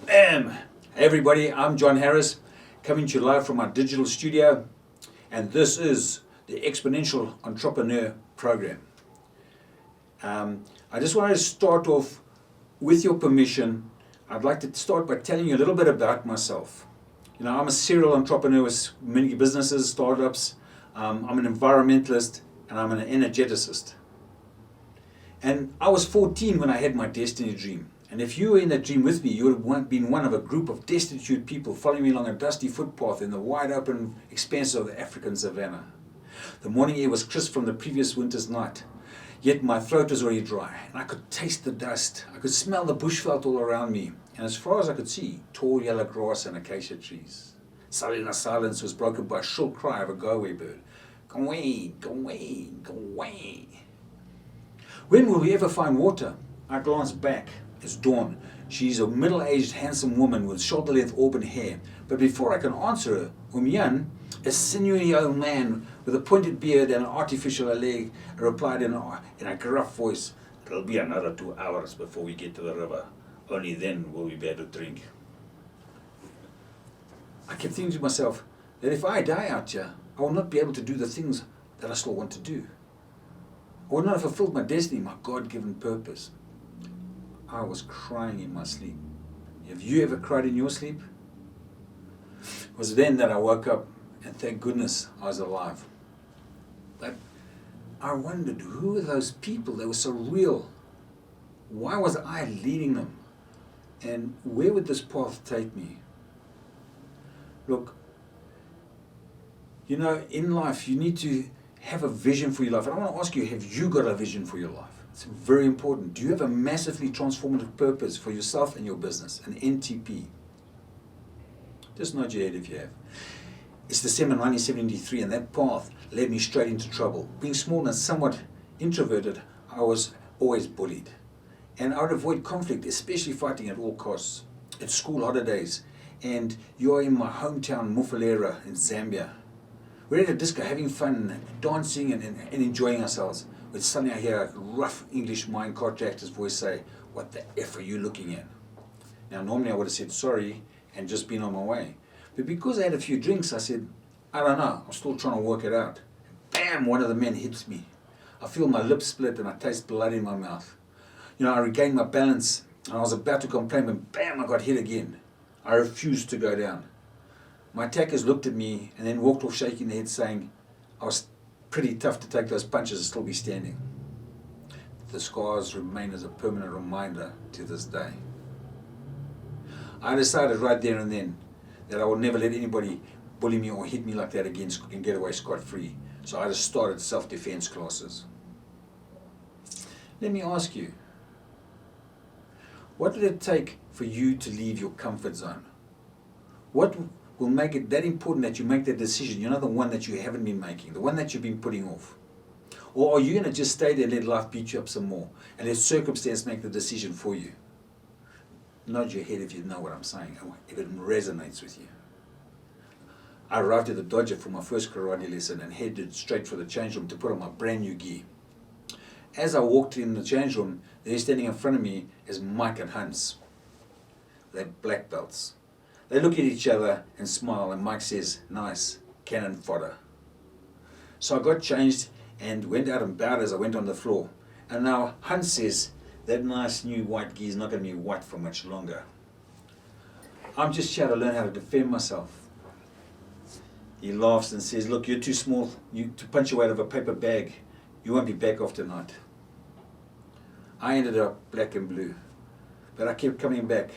Hey everybody, I'm John Harris, coming to you live from our digital studio, and this is the Exponential Entrepreneur Program. I just wanted to start off, with your permission. I'd like to start by telling you a little bit about myself. I'm a serial entrepreneur with many businesses, startups. I'm an environmentalist, and I'm an energeticist. And I was 14 when I had my destiny dream. And if you were in that dream with me, you would have been one of a group of destitute people following me along a dusty footpath in the wide open expanse of the African savannah. The morning air was crisp from the previous winter's night, yet my throat was already dry, and I could taste the dust. I could smell the bushveld all around me, and as far as I could see, tall yellow grass and acacia trees. Suddenly the silence was broken by a shrill cry of a go-away bird. Go away, go away, go away. When will we ever find water? I glanced back. It's Dawn. She's a middle-aged, handsome woman with shoulder-length auburn hair. But before I can answer her, Umyan, a sinewy old man with a pointed beard and an artificial leg, replied in a gruff voice, "It'll be another 2 hours before we get to the river. Only then will we be able to drink." I kept thinking to myself that if I die out here, I will not be able to do the things that I still want to do. I will not have fulfilled my destiny, my God-given purpose. I was crying in my sleep. Have you ever cried in your sleep? It was then that I woke up, and thank goodness I was alive. But I wondered, who were those people? They were so real. Why was I leading them? And where would this path take me? Look, in life you need to have a vision for your life. And I want to ask you, have you got a vision for your life? It's very important. Do you have a massively transformative purpose for yourself and your business, an NTP? Just nod your head if you have. It's December 1973, and that path led me straight into trouble. Being small and somewhat introverted, I was always bullied. And I would avoid conflict, especially fighting at all costs. It's school holidays, and you're in my hometown, Mufulera, in Zambia. We're at a disco having fun, dancing and enjoying ourselves. But suddenly I hear a rough English mine contractor's voice say, "What the F are you looking at?" Now normally I would have said sorry and just been on my way. But because I had a few drinks, I said, "I don't know, I'm still trying to work it out." Bam! One of the men hits me. I feel my lips split and I taste blood in my mouth. I regained my balance and I was about to complain, but bam! I got hit again. I refused to go down. My attackers looked at me and then walked off shaking their heads, saying I was pretty tough to take those punches and still be standing. The scars remain as a permanent reminder to this day. I decided right there and then that I would never let anybody bully me or hit me like that again and get away scot-free. So I just started self-defense classes. Let me ask you, what did it take for you to leave your comfort zone? What will make it that important that you make that decision? You're not the one that you haven't been making, the one that you've been putting off. Or are you going to just stay there and let life beat you up some more and let circumstance make the decision for you? Nod your head if you know what I'm saying, if it resonates with you. I arrived at the Dodger for my first karate lesson and headed straight for the change room to put on my brand new gi. As I walked in the change room, there standing in front of me is Mike and Hans. They're black belts. They look at each other and smile, and Mike says, "Nice, cannon fodder." So I got changed and went out and bowed as I went on the floor. And now Hans says, "That nice new white gi is not going to be white for much longer." I'm just here to learn how to defend myself. He laughs and says, "Look, you're too small to punch you out of a paper bag. You won't be back off tonight." I ended up black and blue, but I kept coming back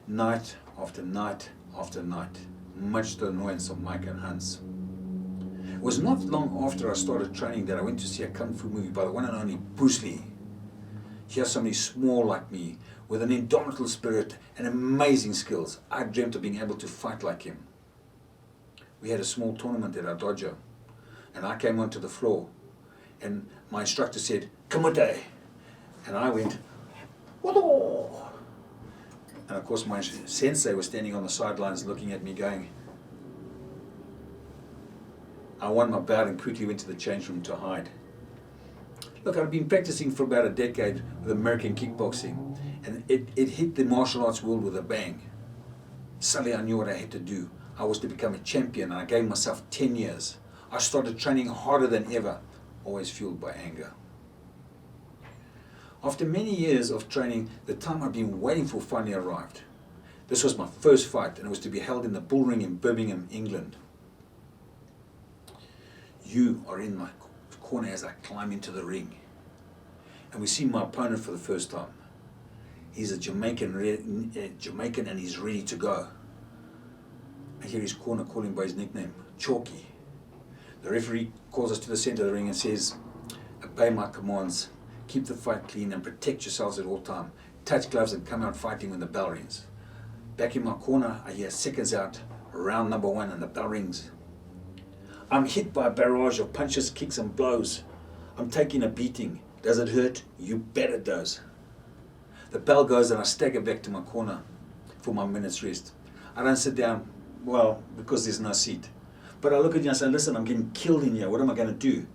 night after night after night, much to the annoyance of Mike and Hans. It was not long after I started training that I went to see a kung fu movie by the one and only Bruce Lee. Here's somebody small like me, with an indomitable spirit and amazing skills. I dreamt of being able to fight like him. We had a small tournament at our dojo, and I came onto the floor, and my instructor said, "Kamute," and I went, "Wado." And of course my sensei was standing on the sidelines looking at me going, I won my bout and quickly went to the change room to hide. Look, I've been practicing for about a decade with American kickboxing, and it hit the martial arts world with a bang. Suddenly I knew what I had to do. I was to become a champion, and I gave myself 10 years. I started training harder than ever, always fueled by anger. After many years of training, the time I'd been waiting for finally arrived. This was my first fight, and it was to be held in the Bull Ring in Birmingham, England. You are in my corner as I climb into the ring. And we see my opponent for the first time. He's a Jamaican and he's ready to go. I hear his corner call him by his nickname, Chalky. The referee calls us to the center of the ring and says, obey my commands, keep the fight clean and protect yourselves at all time. Touch gloves and come out fighting when the bell rings. Back in my corner, I hear seconds out, round number 1, and the bell rings. I'm hit by a barrage of punches, kicks and blows. I'm taking a beating. Does it hurt? You bet it does. The bell goes and I stagger back to my corner for my minute's rest. I don't sit down, well, because there's no seat. But I look at you and I say, listen, I'm getting killed in here. What am I going to do?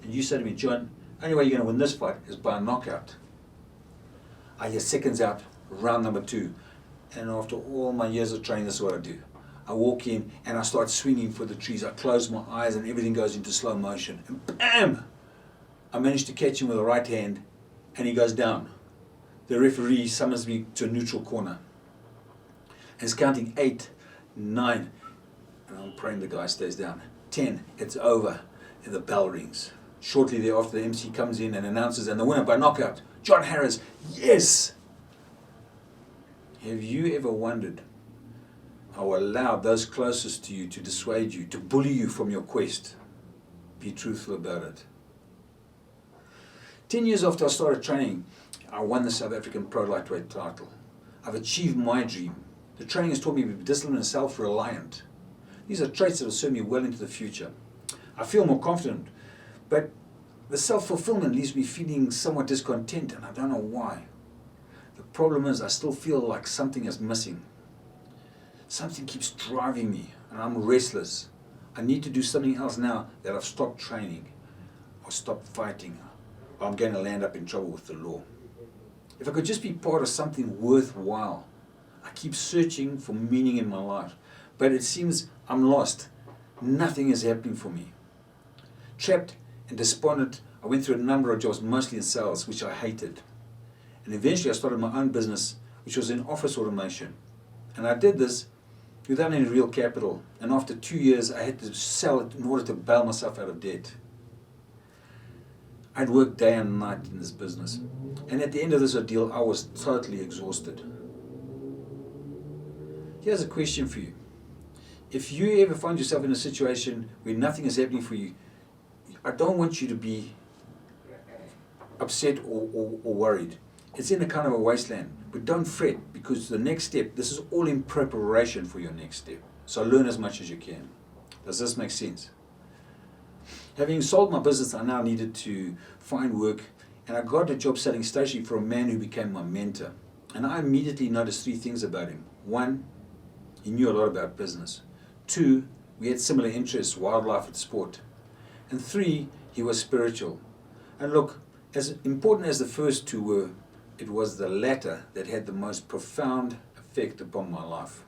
And you say to me, John, only way you're going to win this fight is by a knockout. I hear seconds out, round number 2. And after all my years of training, this is what I do. I walk in and I start swinging for the trees. I close my eyes and everything goes into slow motion. And bam! I manage to catch him with the right hand and he goes down. The referee summons me to a neutral corner. And it's counting 8, 9, and I'm praying the guy stays down. 10, it's over, and the bell rings. Shortly thereafter, the MC comes in and announces, and the winner by knockout, John Harris. Yes! Have you ever wondered how allowed those closest to you to dissuade you, to bully you from your quest? Be truthful about it. 10 years after I started training, I won the South African Pro Lightweight title. I've achieved my dream. The training has taught me to be disciplined and self-reliant. These are traits that will serve me well into the future. I feel more confident, but the self-fulfillment leaves me feeling somewhat discontent, and I don't know why. The problem is I still feel like something is missing. Something keeps driving me, and I'm restless. I need to do something else now that I've stopped training, or stopped fighting, or I'm going to land up in trouble with the law. If I could just be part of something worthwhile. I keep searching for meaning in my life, but it seems I'm lost. Nothing is happening for me. Trapped and despondent, I went through a number of jobs, mostly in sales, which I hated. And eventually I started my own business, which was in office automation. And I did this without any real capital. And after 2 years, I had to sell it in order to bail myself out of debt. I'd worked day and night in this business. And at the end of this ordeal, I was totally exhausted. Here's a question for you. If you ever find yourself in a situation where nothing is happening for you, I don't want you to be upset or worried. It's in a kind of a wasteland. But don't fret, because the next step, this is all in preparation for your next step. So learn as much as you can. Does this make sense? Having sold my business, I now needed to find work, and I got a job selling stationery for a man who became my mentor. And I immediately noticed 3 things about him. 1, he knew a lot about business. 2, we had similar interests, wildlife and sport. And 3, he was spiritual. And look, as important as the first 2 were, it was the latter that had the most profound effect upon my life.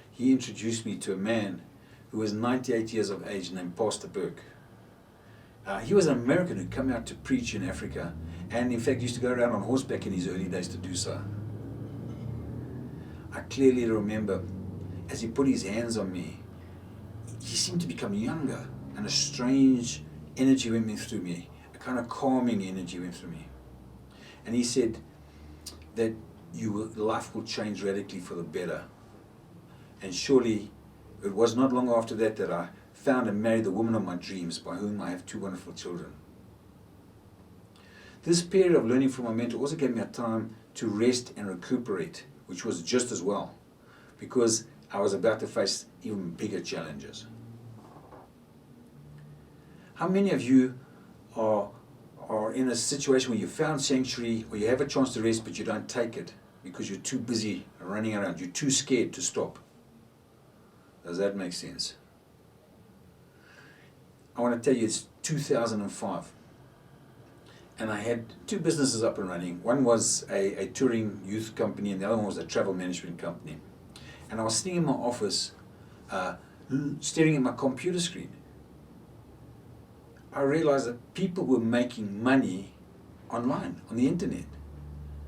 He introduced me to a man who was 98 years of age named Pastor Burke. He was an American who'd come out to preach in Africa, and in fact used to go around on horseback in his early days to do so. I clearly remember, as he put his hands on me, he seemed to become younger, and a strange energy went through me, a kind of calming energy went through me. And he said that life will change radically for the better. And surely, it was not long after that that I found and married the woman of my dreams, by whom I have 2 wonderful children. This period of learning from my mentor also gave me a time to rest and recuperate, which was just as well, because I was about to face even bigger challenges. How many of you are in a situation where you found sanctuary, or you have a chance to rest, but you don't take it because you're too busy running around, you're too scared to stop? Does that make sense? I want to tell you, it's 2005. And I had 2 businesses up and running. One was a touring youth company, and the other one was a travel management company. and I was sitting in my office staring at my computer screen. I realized that people were making money online, on the internet.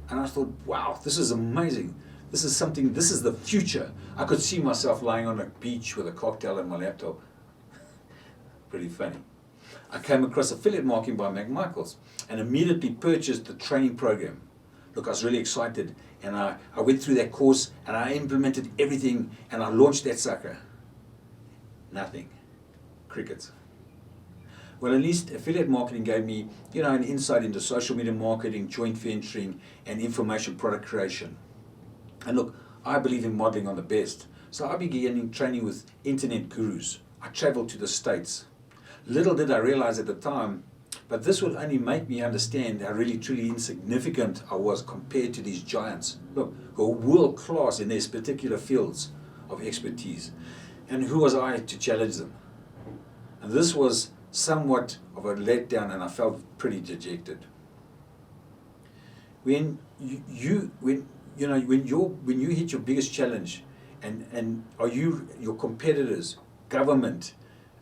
And I thought, wow, this is amazing. This is the future. I could see myself lying on a beach with a cocktail and my laptop. Pretty funny. I came across affiliate marketing by McMichaels and immediately purchased the training program. Look, I was really excited, and I went through that course and I implemented everything and I launched that sucker. Nothing. Crickets. Well, at least affiliate marketing gave me, an insight into social media marketing, joint venturing, and information product creation. And look, I believe in modeling on the best. So I began training with internet gurus. I traveled to the States. Little did I realize at the time, but this would only make me understand how really truly insignificant I was compared to these giants. Look, who are world class in their particular fields of expertise. And who was I to challenge them? And this was somewhat of a letdown, and I felt pretty dejected. When you hit your biggest challenge, and are you, your competitors, government,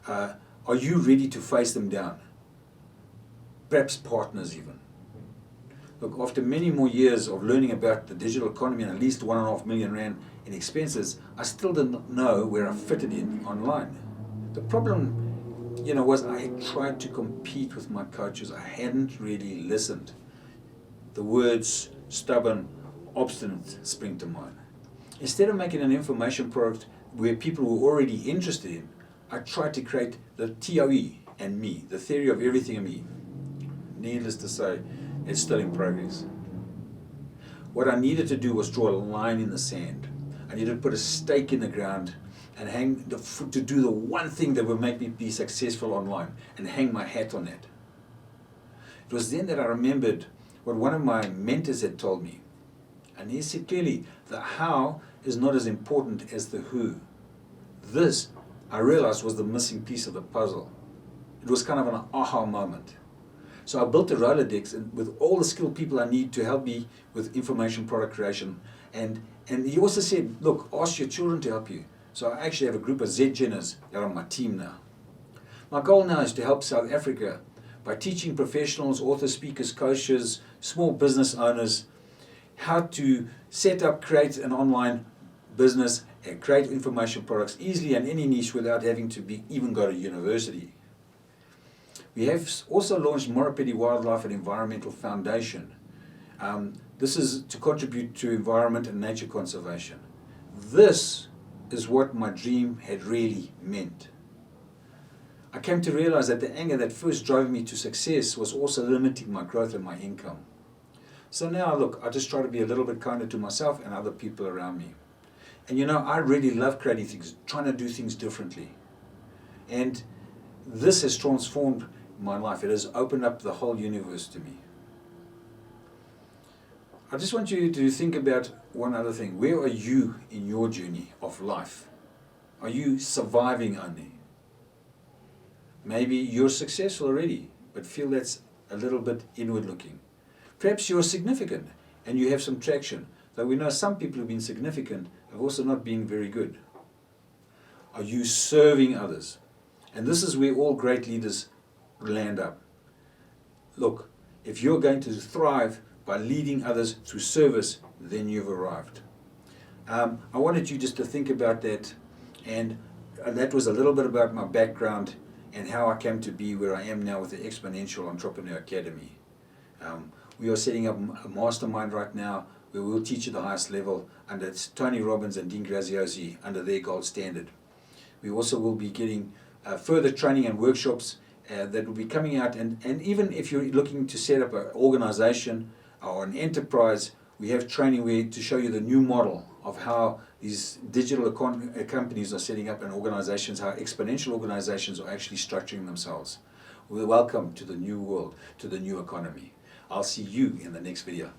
are you ready to face them down? Perhaps partners even. Look, after many more years of learning about the digital economy and at least 1.5 million rand in expenses, I still didn't know where I fitted in online. The problem, was I had tried to compete with my coaches. I hadn't really listened. The words stubborn, obstinate spring to mind. Instead of making an information product where people were already interested in, I tried to create the TOE and me, the theory of everything and me. Needless to say, it's still in progress. What I needed to do was draw a line in the sand. I needed to put a stake in the ground and to do the one thing that would make me be successful online, and hang my hat on that. It was then that I remembered what one of my mentors had told me. And he said clearly, the how is not as important as the who. This, I realized, was the missing piece of the puzzle. It was kind of an aha moment. So I built a Rolodex with all the skilled people I need to help me with information product creation. And he also said, look, ask your children to help you. So I actually have a group of Z-Genners that are on my team now. My goal now is to help South Africa by teaching professionals, authors, speakers, coaches, small business owners how to set up, create an online business and create information products easily in any niche without having to even go to university. We have also launched Morapedi Wildlife and Environmental Foundation. This is to contribute to environment and nature conservation. This is what my dream had really meant. I came to realize that the anger that first drove me to success was also limiting my growth and my income. So now, look, I just try to be a little bit kinder to myself and other people around me. And I really love creating things, trying to do things differently. And this has transformed my life. It has opened up the whole universe to me. I just want you to think about one other thing. Where are you in your journey of life? Are you surviving only? Maybe you're successful already, but feel that's a little bit inward looking. Perhaps you're significant and you have some traction, though we know some people who've been significant have also not been very good. Are you serving others? And this is where all great leaders land up. Look, if you're going to thrive by leading others through service, then you've arrived. I wanted you just to think about that, and that was a little bit about my background and how I came to be where I am now with the Exponential Entrepreneur Academy. We are setting up a mastermind right now where we'll teach at the highest level under Tony Robbins and Dean Graziosi under their gold standard. We also will be getting further training and workshops that will be coming out, and even if you're looking to set up an organization or an enterprise, we have training where to show you the new model of how these digital companies are setting up and organizations, how exponential organizations are actually structuring themselves. Welcome to the new world, to the new economy. I'll see you in the next video.